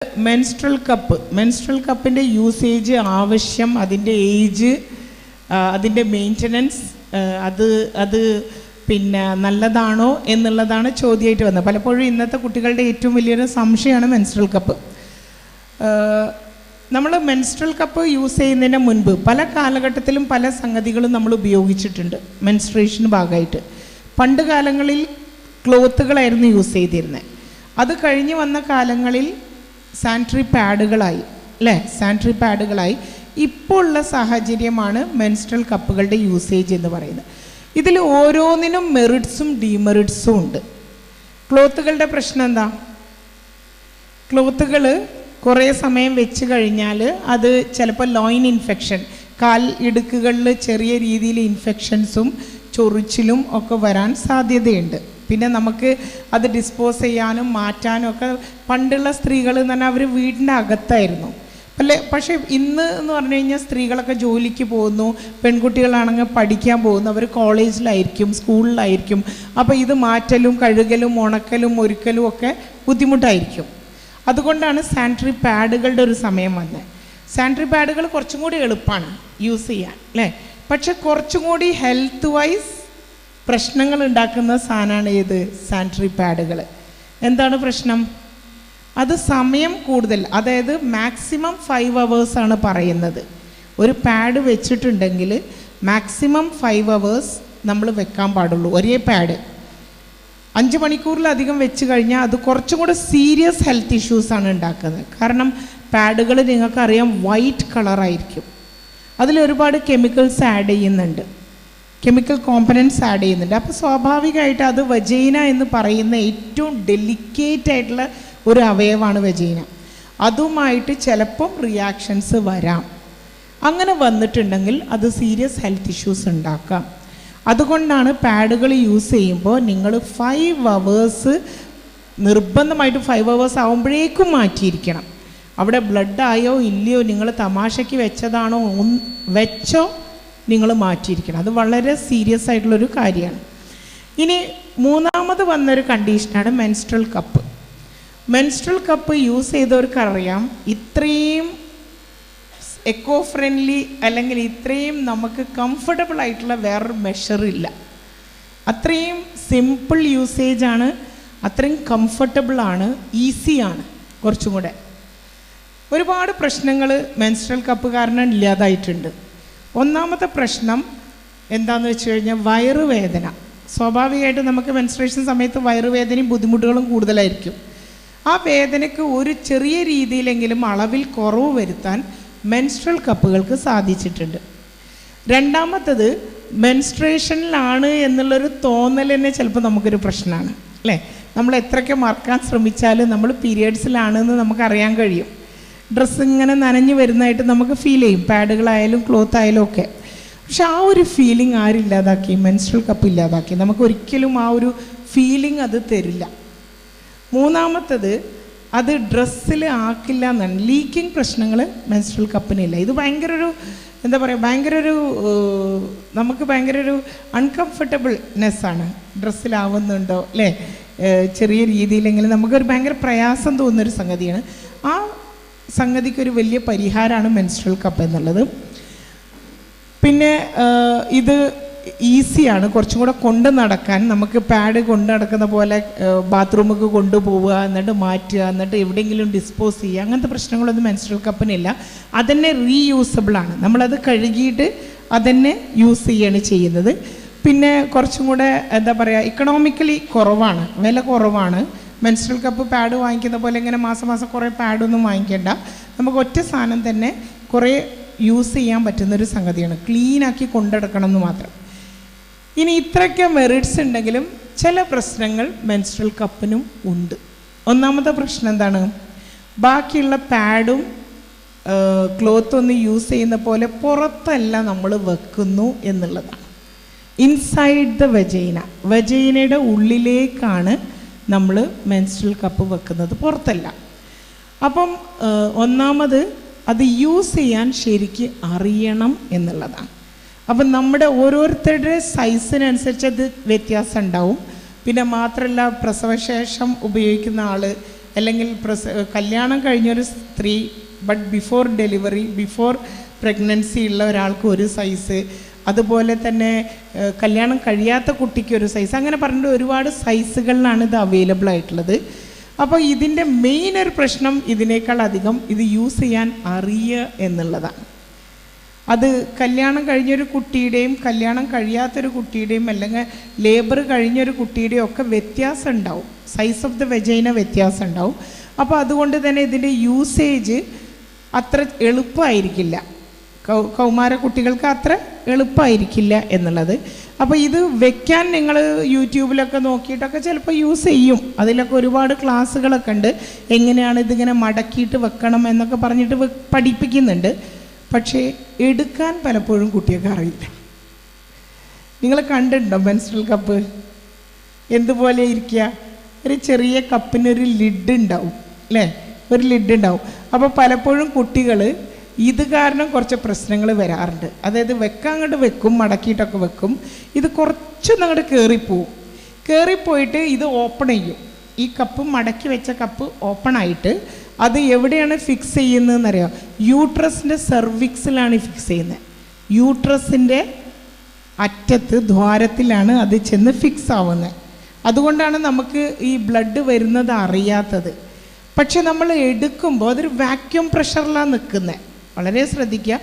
Menstrual കപ്പിൻ്റെ usage, ആവശ്യം, അതിൻ്റെ ഏജ്, അതിൻ്റെ മെയിൻ്റനൻസ്, അത് പിന്നെ നല്ലതാണോ എന്നുള്ളതാണ് ചോദ്യമായിട്ട് വന്നത്. പലപ്പോഴും ഇന്നത്തെ കുട്ടികളുടെ ഏറ്റവും വലിയൊരു സംശയമാണ് മെൻസ്ട്രൽ കപ്പ്. നമ്മൾ മെൻസ്ട്രൽ കപ്പ് യൂസ് ചെയ്യുന്നതിന് മുൻപ് പല കാലഘട്ടത്തിലും പല സംഗതികളും നമ്മൾ ഉപയോഗിച്ചിട്ടുണ്ട് മെൻസ്ട്രേഷന് ഭാഗമായിട്ട്. പണ്ട് കാലങ്ങളിൽ ക്ലോത്തുകളായിരുന്നു യൂസ് ചെയ്തിരുന്നത്. അത് കഴിഞ്ഞ് വന്ന കാലങ്ങളിൽ സാനിറ്ററി പാഡുകളായി, അല്ലേ? സാനിറ്ററി പാഡുകളായി. ഇപ്പോൾ ഉള്ള സാഹചര്യമാണ് മെൻസ്ട്രൽ കപ്പുകളുടെ യൂസേജ് എന്ന് പറയുന്നത്. ഇതിൽ ഓരോന്നിനും മെറിറ്റ്സും ഡീമെറിറ്റ്സും ഉണ്ട്. ക്ലോത്തുകളുടെ പ്രശ്നം എന്താ? ക്ലോത്തുകൾ കുറേ സമയം വെച്ച് കഴിഞ്ഞാൽ അത് ചിലപ്പോൾ ലോയിൻ ഇൻഫെക്ഷൻ, കാൽ ഇടുക്കുകളിൽ ചെറിയ രീതിയിൽ ഇൻഫെക്ഷൻസും ചൊറിച്ചിലും ഒക്കെ വരാൻ സാധ്യതയുണ്ട്. പിന്നെ നമുക്ക് അത് ഡിസ്പോസ് ചെയ്യാനും മാറ്റാനും ഒക്കെ പണ്ടുള്ള സ്ത്രീകൾ എന്ന് പറഞ്ഞാൽ അവർ വീടിൻ്റെ അകത്തായിരുന്നു. പക്ഷേ ഇന്ന് എന്ന് പറഞ്ഞു കഴിഞ്ഞാൽ സ്ത്രീകളൊക്കെ ജോലിക്ക് പോകുന്നു, പെൺകുട്ടികളാണെങ്കിൽ പഠിക്കാൻ പോകുന്നു, അവർ കോളേജിലായിരിക്കും, സ്കൂളിലായിരിക്കും. അപ്പോൾ ഇത് മാറ്റലും കഴുകലും ഉണക്കലും ഒരുക്കലും ഒക്കെ ബുദ്ധിമുട്ടായിരിക്കും. അതുകൊണ്ടാണ് സാനിറ്ററി പാഡുകളുടെ ഒരു സമയം വന്നത്. സാനിറ്ററി പാഡുകൾ കുറച്ചും കൂടി എളുപ്പമാണ് യൂസ് ചെയ്യാൻ, അല്ലേ? പക്ഷെ കുറച്ചും കൂടി ഹെൽത്ത് വൈസ് പ്രശ്നങ്ങൾ ഉണ്ടാക്കുന്ന സാധനമാണ് ഏത്? സാനിറ്ററി പാഡുകൾ. എന്താണ് പ്രശ്നം? അത് സമയം കൂടുതൽ, അതായത് മാക്സിമം 5 hours ആണ് പറയുന്നത്. ഒരു പാഡ് വെച്ചിട്ടുണ്ടെങ്കിൽ മാക്സിമം 5 hours നമ്മൾ വെക്കാൻ പാടുള്ളൂ ഒരേ പാഡ്. 5 മണിക്കൂറിലധികം വെച്ച് കഴിഞ്ഞാൽ അത് കുറച്ചും കൂടെ സീരിയസ് ഹെൽത്ത് ഇഷ്യൂസാണ് ഉണ്ടാക്കുന്നത്. കാരണം പാഡുകൾ നിങ്ങൾക്കറിയാം വൈറ്റ് കളറായിരിക്കും, അതിലൊരുപാട് കെമിക്കൽസ് ആഡ് ചെയ്യുന്നുണ്ട്, കെമിക്കൽ കോമ്പനൻറ്റ്സ് ആഡ് ചെയ്യുന്നുണ്ട്. അപ്പോൾ സ്വാഭാവികമായിട്ട് അത് വജൈന എന്ന് പറയുന്ന ഏറ്റവും ഡെലിക്കേറ്റ് ആയിട്ടുള്ള ഒരു അവയവമാണ് വജൈന. അതുമായിട്ട് ചിലപ്പം റിയാക്ഷൻസ് വരാം. അങ്ങനെ വന്നിട്ടുണ്ടെങ്കിൽ അത് സീരിയസ് ഹെൽത്ത് ഇഷ്യൂസ് ഉണ്ടാക്കാം. അതുകൊണ്ടാണ് പാഡുകൾ യൂസ് ചെയ്യുമ്പോൾ നിങ്ങൾ 5 hours നിർബന്ധമായിട്ട് 5 hours ആകുമ്പോഴേക്കും മാറ്റിയിരിക്കണം. അവിടെ ബ്ലഡ് ആയോ ഇല്ലയോ, നിങ്ങൾ തമാശയ്ക്ക് വെച്ചതാണോ, വെച്ചോ, നിങ്ങൾ മാറ്റിയിരിക്കണം. അത് വളരെ സീരിയസ് ആയിട്ടുള്ളൊരു കാര്യമാണ്. ഇനി മൂന്നാമത് വന്നൊരു കണ്ടീഷനാണ് menstrual cup. Menstrual cup use ചെയ്തവർക്കറിയാം ഇത്രയും എക്കോ ഫ്രണ്ട്ലി അല്ലെങ്കിൽ ഇത്രയും നമുക്ക് കംഫർട്ടബിൾ ആയിട്ടുള്ള വേറൊരു മെഷറില്ല. അത്രയും സിമ്പിൾ യൂസേജാണ്, അത്രയും കംഫർട്ടബിളാണ്, ഈസിയാണ്. കുറച്ചും കൂടെ ഒരുപാട് പ്രശ്നങ്ങൾ മെൻസ്ട്രൽ കപ്പ് കാരണം ഇല്ലാതായിട്ടുണ്ട്. ഒന്നാമത്തെ പ്രശ്നം എന്താണെന്ന് വെച്ച് കഴിഞ്ഞാൽ വയറുവേദന. സ്വാഭാവികമായിട്ട് നമുക്ക് മെൻസ്ട്രേഷൻ സമയത്ത് വയറുവേദനയും ബുദ്ധിമുട്ടുകളും കൂടുതലായിരിക്കും. ആ വേദനയ്ക്ക് ഒരു ചെറിയ രീതിയിലെങ്കിലും അളവിൽ കുറവ് വരുത്താൻ മെൻസ്ട്രൽ കപ്പുകൾക്ക് സാധിച്ചിട്ടുണ്ട്. രണ്ടാമത്തത് മെൻസ്ട്രേഷനിലാണ് എന്നുള്ളൊരു തോന്നൽ തന്നെ ചിലപ്പോൾ നമുക്കൊരു പ്രശ്നമാണ്, അല്ലേ? നമ്മൾ എത്രയൊക്കെ മറക്കാൻ ശ്രമിച്ചാലും നമ്മൾ പീരിയഡ്സിലാണെന്ന് നമുക്കറിയാൻ കഴിയും. ഡ്രസ്സ് ഇങ്ങനെ നനഞ്ഞു വരുന്നതായിട്ട് നമുക്ക് ഫീൽ ചെയ്യും, പാഡുകളായാലും ക്ലോത്ത് ആയാലും ഒക്കെ. പക്ഷെ ആ ഒരു ഫീലിംഗ് ആരില്ലാതാക്കി? മെൻസ്ട്രൽ കപ്പ് ഇല്ലാതാക്കി. നമുക്ക് ഒരിക്കലും ആ ഒരു ഫീലിംഗ് അത് തരില്ല. മൂന്നാമത്തത് അത് ഡ്രസ്സിൽ ആക്കില്ല എന്നാണ്. ലീക്കിംഗ് പ്രശ്നങ്ങൾ മെൻസ്ട്രൽ കപ്പിനില്ല. ഇത് ഭയങ്കര ഒരു എന്താ പറയുക, നമുക്ക് ഭയങ്കര ഒരു അൺകംഫർട്ടബിൾനെസ്സാണ്. ഡ്രസ്സിലാവുന്നുണ്ടോ, അല്ലേ? ചെറിയ രീതിയിലെങ്കിലും നമുക്കൊരു ഭയങ്കര പ്രയാസം തോന്നുന്നൊരു സംഗതിയാണ്. ആ സംഗതിക്കൊരു വലിയ പരിഹാരമാണ് മെൻസ്ട്രൽ കപ്പ് എന്നുള്ളത്. പിന്നെ ഇത് ഈസിയാണ് കുറച്ചും കൂടെ കൊണ്ട് നടക്കാൻ. നമുക്ക് പാഡ് കൊണ്ട് നടക്കുന്ന പോലെ ബാത്റൂമിലേക്ക് കൊണ്ടുപോവുക, എന്നിട്ട് മാറ്റുക, എന്നിട്ട് എവിടെയെങ്കിലും ഡിസ്പോസ് ചെയ്യുക, അങ്ങനത്തെ പ്രശ്നങ്ങളൊന്നും മെൻസ്ട്രൽ കപ്പിനില്ല. അതന്നെ റീയൂസബിളാണ്. നമ്മളത് കഴുകിയിട്ട് അതന്നെ യൂസ് ചെയ്യുകയാണ് ചെയ്യുന്നത്. പിന്നെ കുറച്ചും കൂടെ എന്താ പറയുക, ഇക്കണോമിക്കലി കുറവാണ്, വില കുറവാണ്. മെൻസ്ട്രൽ കപ്പ് പാഡ് വാങ്ങിക്കുന്ന പോലെ ഇങ്ങനെ മാസം കുറേ പാഡൊന്നും വാങ്ങിക്കേണ്ട. നമുക്ക് ഒറ്റ സാധനം തന്നെ കുറേ യൂസ് ചെയ്യാൻ പറ്റുന്നൊരു സംഗതിയാണ്. ക്ലീനാക്കി കൊണ്ടെടുക്കണം എന്ന് മാത്രം. ഇനി ഇത്രയ്ക്ക് മെറിറ്റ്സ് ഉണ്ടെങ്കിലും ചില പ്രശ്നങ്ങൾ മെൻസ്ട്രൽ കപ്പിനും ഉണ്ട്. ഒന്നാമത്തെ പ്രശ്നം എന്താണ്? ബാക്കിയുള്ള പാഡും ക്ലോത്തൊന്നും യൂസ് ചെയ്യുന്ന പോലെ പുറത്തല്ല നമ്മൾ വെക്കുന്നു എന്നുള്ളതാണ്. ഇൻസൈഡ് ദ വജൈനയുടെ ഉള്ളിലേക്കാണ് നമ്മൾ മെൻസ്ട്രൽ കപ്പ് വെക്കുന്നത്, പുറത്തല്ല. അപ്പം ഒന്നാമത് അത് യൂസ് ചെയ്യാൻ ശരിക്ക് അറിയണം എന്നുള്ളതാണ്. അപ്പം നമ്മുടെ ഓരോരുത്തരുടെ സൈസിനനുസരിച്ച് അത് വ്യത്യാസം ഉണ്ടാവും. പിന്നെ മാത്രമല്ല പ്രസവശേഷം ഉപയോഗിക്കുന്ന ആൾ അല്ലെങ്കിൽ കല്യാണം കഴിഞ്ഞൊരു സ്ത്രീ but before delivery, before pregnancy ഉള്ള ഒരാൾക്ക് ഒരു സൈസ്, അതുപോലെ തന്നെ കല്യാണം കഴിയാത്ത കുട്ടിക്ക് ഒരു സൈസ്, അങ്ങനെ പറഞ്ഞിട്ട് ഒരുപാട് സൈസുകളിലാണ് ഇത് അവൈലബിൾ ആയിട്ടുള്ളത്. അപ്പോൾ ഇതിൻ്റെ മെയിൻ ഒരു പ്രശ്നം ഇതിനേക്കാൾ അധികം ഇത് യൂസ് ചെയ്യാൻ അറിയുക എന്നുള്ളതാണ്. അത് കല്യാണം കഴിഞ്ഞൊരു കുട്ടിയുടെയും കല്യാണം കഴിയാത്തൊരു കുട്ടിയുടെയും അല്ലെങ്കിൽ ലേബർ കഴിഞ്ഞൊരു കുട്ടിയുടെയും ഒക്കെ വ്യത്യാസം ഉണ്ടാവും, സൈസ് ഓഫ് ദ വെജൈന വ്യത്യാസം ഉണ്ടാവും. അപ്പോൾ അതുകൊണ്ട് തന്നെ ഇതിൻ്റെ യൂസേജ് അത്ര എളുപ്പമായിരിക്കില്ല, കൗമാര കുട്ടികൾക്ക് അത്ര എളുപ്പമായിരിക്കില്ല എന്നുള്ളത്. അപ്പോൾ ഇത് വെക്കാൻ നിങ്ങൾ യൂട്യൂബിലൊക്കെ നോക്കിയിട്ടൊക്കെ ചിലപ്പോൾ യൂസ് ചെയ്യും. അതിലൊക്കെ ഒരുപാട് ക്ലാസ്സുകളൊക്കെ ഉണ്ട്, എങ്ങനെയാണ് ഇതിങ്ങനെ മടക്കിയിട്ട് വെക്കണം എന്നൊക്കെ പറഞ്ഞിട്ട് പഠിപ്പിക്കുന്നുണ്ട്. പക്ഷേ എടുക്കാൻ പലപ്പോഴും കുട്ടിയൊക്കെ അറിയില്ല. നിങ്ങൾ കണ്ടിട്ടുണ്ടോ മെൻസ്ട്രൽ കപ്പ് എന്തുപോലെ ഇരിക്കുക? ഒരു ചെറിയ കപ്പിനൊരു ലിഡ് ഉണ്ടാവും അല്ലേ, ഒരു ലിഡ് ഉണ്ടാവും. അപ്പോൾ പലപ്പോഴും കുട്ടികൾ ഇത് കാരണം കുറച്ച് പ്രശ്നങ്ങൾ വരാറുണ്ട്. അതായത് വെക്കാൻ അങ്ങോട്ട് വെക്കും, മടക്കിയിട്ടൊക്കെ വെക്കും, ഇത് കുറച്ചൊന്നും അങ്ങോട്ട് കയറിപ്പോയിട്ട് ഇത് ഓപ്പൺ ചെയ്യും. ഈ കപ്പ് മടക്കി വെച്ച കപ്പ് ഓപ്പൺ ആയിട്ട് അത് എവിടെയാണ് ഫിക്സ് ചെയ്യുന്നതെന്നറിയാം? യൂട്രസിൻ്റെ സെർവിക്സിലാണ് ഫിക്സ് ചെയ്യുന്നത്. യൂട്രസിൻ്റെ അറ്റത്ത് ദ്വാരത്തിലാണ് അത് ചെന്ന് ഫിക്സ് ആവുന്നത്. അതുകൊണ്ടാണ് നമുക്ക് ഈ ബ്ലഡ് വരുന്നത് അറിയാത്തത്. പക്ഷെ നമ്മൾ എടുക്കുമ്പോൾ അതൊരു വാക്യൂം പ്രഷറിലാണ് നിൽക്കുന്നത്. വളരെ ശ്രദ്ധിക്കുക,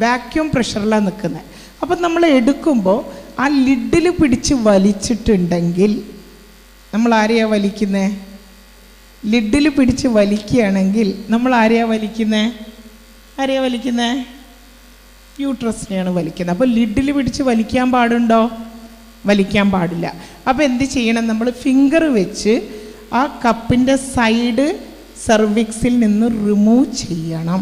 വാക്യൂം പ്രഷറിലാണ് നിൽക്കുന്നത്. അപ്പം നമ്മൾ എടുക്കുമ്പോൾ ആ ലിഡിൽ പിടിച്ച് വലിച്ചിട്ടുണ്ടെങ്കിൽ നമ്മൾ ആരെയാണ് വലിക്കുന്നത്? ലിഡിൽ പിടിച്ച് വലിക്കുകയാണെങ്കിൽ നമ്മൾ ആരെയാണ് വലിക്കുന്നത്? യൂട്രസിനെയാണ് വലിക്കുന്നത്. അപ്പോൾ ലിഡിൽ പിടിച്ച് വലിക്കാൻ പാടുണ്ടോ? വലിക്കാൻ പാടില്ല. അപ്പോൾ എന്ത് ചെയ്യണം? നമ്മൾ ഫിംഗർ വെച്ച് ആ കപ്പിൻ്റെ സൈഡ് സെർവിക്സിൽ നിന്ന് റിമൂവ് ചെയ്യണം,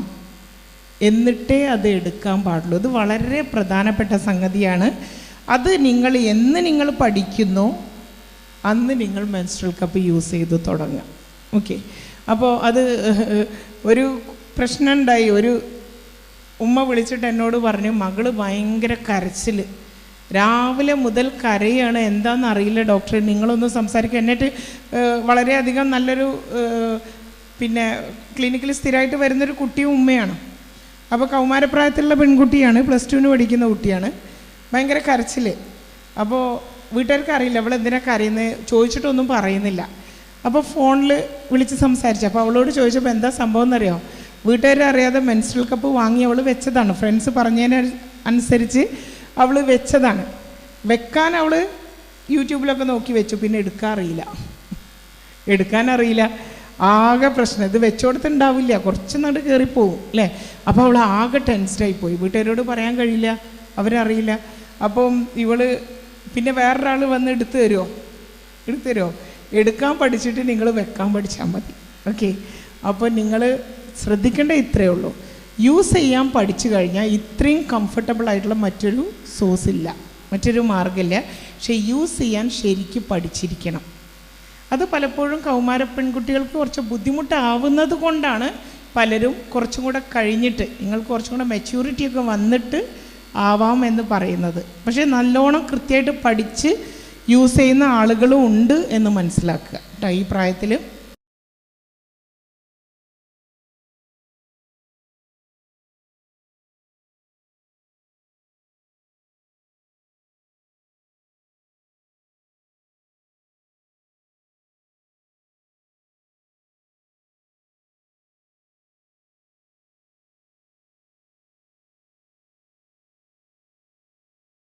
എന്നിട്ടേ അത് എടുക്കാൻ പാടുള്ളൂ. ഇത് വളരെ പ്രധാനപ്പെട്ട സംഗതിയാണ്. അത് നിങ്ങൾ പഠിക്കുന്നു അന്ന് നിങ്ങൾ മെൻസ്ട്രൽ കപ്പ് യൂസ് ചെയ്ത് തുടങ്ങുക. ഓക്കെ. അപ്പോൾ അത് ഒരു പ്രശ്നം ഉണ്ടായി. ഒരു ഉമ്മ വിളിച്ചിട്ട് എന്നോട് പറഞ്ഞു, മകള് ഭയങ്കര കരച്ചിൽ, രാവിലെ മുതൽ കരയാണ്, എന്താണെന്നറിയില്ല ഡോക്ടറെ, നിങ്ങളൊന്ന് സംസാരിക്കുക. എന്നിട്ട് വളരെയധികം നല്ലൊരു പിന്നെ ക്ലിനിക്കിൽ സ്ഥിരമായിട്ട് വരുന്നൊരു കുട്ടിയും ഉമ്മയാണ്. അപ്പോൾ കൗമാരപ്രായത്തിലുള്ള പെൺകുട്ടിയാണ്, +2 പഠിക്കുന്ന കുട്ടിയാണ്. ഭയങ്കര കരച്ചിൽ. അപ്പോൾ വീട്ടുകാർക്ക് അറിയില്ല അവൾ എന്തിനാ കരയുന്നത്, ചോദിച്ചിട്ടൊന്നും പറയുന്നില്ല. അപ്പോൾ ഫോണിൽ വിളിച്ച് സംസാരിച്ചു. അപ്പോൾ അവളോട് ചോദിച്ചപ്പോൾ എന്താ സംഭവം എന്നറിയോ? വീട്ടുകാരെ അറിയാതെ മെൻസ്ട്രൽ കപ്പ് വാങ്ങി അവൾ വെച്ചതാണ്. ഫ്രണ്ട്സ് പറഞ്ഞതിന് അനുസരിച്ച് അവൾ വെച്ചതാണ്. വെക്കാൻ അവൾ യൂട്യൂബിലൊക്കെ നോക്കി വെച്ചു, പിന്നെ എടുക്കാനറിയില്ല. ആകെ പ്രശ്നം. ഇത് വെച്ചോടത്തുണ്ടാവില്ല, കുറച്ച് നാട് കയറിപ്പോവും അല്ലേ. അപ്പോൾ അവൾ ആകെ ടെൻസ്ഡായിപ്പോയി. വീട്ടുകാരോട് പറയാൻ കഴിയില്ല, അവരറിയില്ല. അപ്പം ഇവള് പിന്നെ വേറൊരാൾ വന്ന് എടുത്തു തരുമോ? എടുക്കാൻ പഠിച്ചിട്ട് നിങ്ങൾ വെക്കാൻ പഠിച്ചാൽ മതി. ഓക്കെ. അപ്പോൾ നിങ്ങൾ ശ്രദ്ധിക്കേണ്ട ഇത്രയേ ഉള്ളൂ. യൂസ് ചെയ്യാൻ പഠിച്ചു കഴിഞ്ഞാൽ ഇത്രയും കംഫർട്ടബിൾ ആയിട്ടുള്ള മറ്റൊരു സോഴ്സ് ഇല്ല, മറ്റൊരു മാർഗ്ഗമില്ല. പക്ഷേ യൂസ് ചെയ്യാൻ ശരിക്കും പഠിച്ചിരിക്കണം. അത് പലപ്പോഴും കൗമാര പെൺകുട്ടികൾക്ക് കുറച്ച് ബുദ്ധിമുട്ടാവുന്നത് കൊണ്ടാണ് പലരും കുറച്ചും കൂടെ കഴിഞ്ഞിട്ട്, നിങ്ങൾക്ക് കുറച്ചും കൂടെ മെച്യൂരിറ്റിയൊക്കെ വന്നിട്ട് ആവാം എന്ന് പറയുന്നത്. പക്ഷേ നല്ലോണം കൃത്യമായിട്ട് പഠിച്ച് യൂസ് ചെയ്യുന്ന ആളുകളും ഉണ്ട് എന്ന് മനസ്സിലാക്കുക കേട്ടോ ഈ പ്രായത്തിൽ.